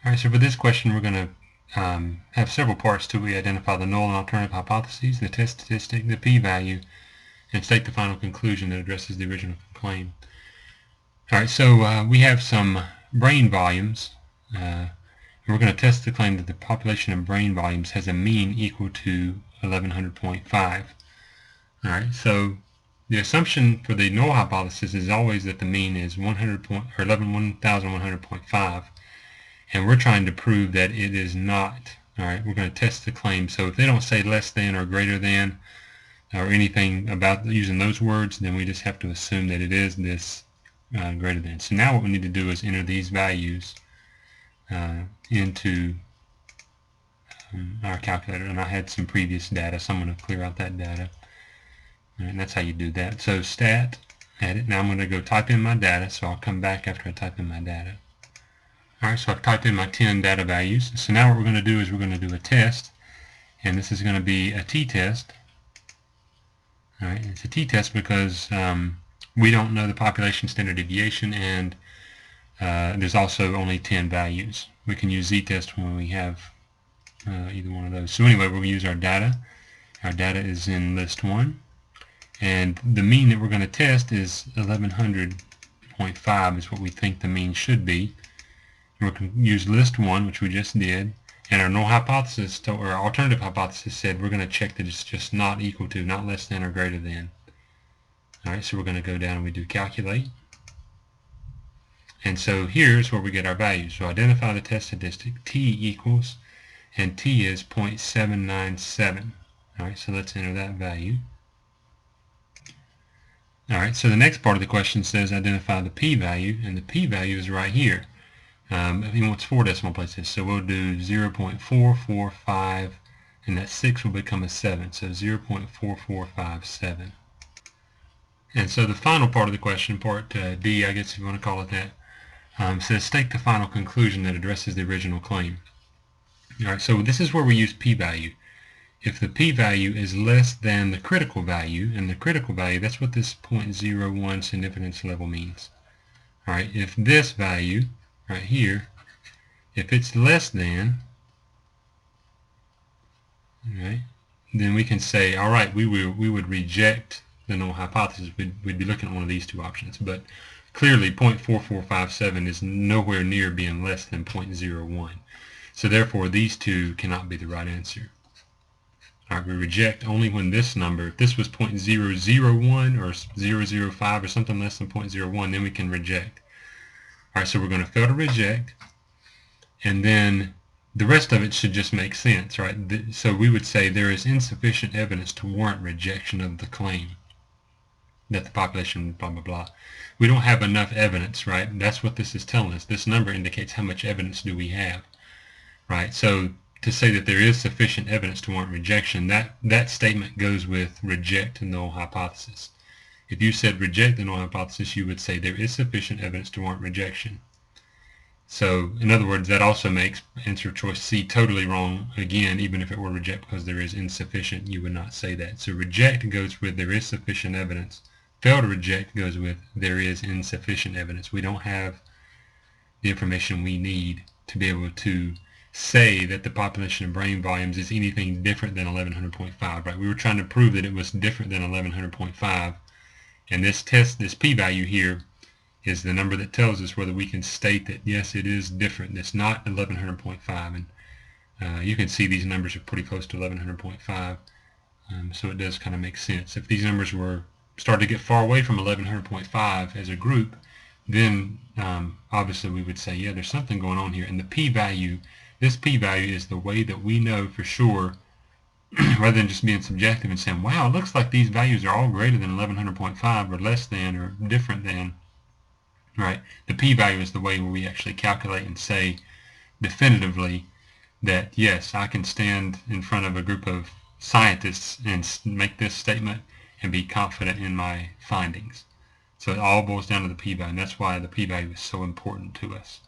All right, so for this question, we're going to have several parts to it. We identify the null and alternative hypotheses, the test statistic, the p-value, and state the final conclusion that addresses the original claim. All right, so we have some brain volumes. We're going to test the claim that the population of brain volumes has a mean equal to 1100.5. All right, so the assumption for the null hypothesis is always that the mean is 1100.5, and we're trying to prove that it is not. All right, we're going to test the claim. So if they don't say less than or greater than or anything about using those words, then we just have to assume that it is this greater than. So now what we need to do is enter these values into our calculator. And I had some previous data, so I'm going to clear out that data. And that's how you do that. So stat, edit. Now I'm going to go type in my data, so I'll come back after I type in my data. Alright, so I've typed in my 10 data values. So now what we're going to do is we're going to do a test, and this is going to be a t-test. Alright, it's a t-test because we don't know the population standard deviation, and there's also only 10 values. We can use z-test when we have either one of those. So anyway, we're going to use our data. Our data is in list 1, and the mean that we're going to test is 1100.5 is what we think the mean should be. We're going to use list 1, which we just did, and our null hypothesis, or our alternative hypothesis, said we're going to check that it's just not equal to, not less than, or greater than. Alright, so we're going to go down and we do calculate. And so here's where we get our values. So identify the test statistic, t equals, and t is 0.797. Alright, so let's enter that value. Alright, so the next part of the question says identify the p-value, and the p-value is right here. He wants 4 decimal places, so we'll do 0.445, and that 6 will become a 7, so 0.4457. And so the final part of the question, part D, I guess if you want to call it that, says state the final conclusion that addresses the original claim. All right, so this is where we use p-value. If the p-value is less than the critical value, and the critical value, that's what this 0.01 significance level means. All right, if this value right here, if it's less than, right, then we can say, all right, we would reject the null hypothesis. We'd be looking at one of these two options, but clearly 0.4457 is nowhere near being less than 0.01. So therefore, these two cannot be the right answer. All right, we reject only when this number, if this was 0.001 or 0.005 or something less than 0.01, then we can reject. All right, so we're going to fail to reject, and then the rest of it should just make sense, right? So we would say there is insufficient evidence to warrant rejection of the claim that the population blah, blah, blah. We don't have enough evidence, right? That's what this is telling us. This number indicates how much evidence do we have, right? So to say that there is sufficient evidence to warrant rejection, that statement goes with reject the null hypothesis. If you said reject the null hypothesis, you would say there is sufficient evidence to warrant rejection. So, in other words, that also makes answer choice C totally wrong. Again, even if it were reject because there is insufficient, you would not say that. So reject goes with there is sufficient evidence. Fail to reject goes with there is insufficient evidence. We don't have the information we need to be able to say that the population of brain volumes is anything different than 1100.5, right? We were trying to prove that it was different than 1100.5. And this test, this p-value here, is the number that tells us whether we can state that, yes, it is different. It's not 1100.5. And you can see these numbers are pretty close to 1100.5. So it does kind of make sense. If these numbers were started to get far away from 1100.5 as a group, then obviously we would say, yeah, there's something going on here. And the p-value, this p-value is the way that we know for sure, rather than just being subjective and saying, wow, it looks like these values are all greater than 1100.5 or less than or different than, right? The p-value is the way where we actually calculate and say definitively that, yes, I can stand in front of a group of scientists and make this statement and be confident in my findings. So it all boils down to the p-value, and that's why the p-value is so important to us.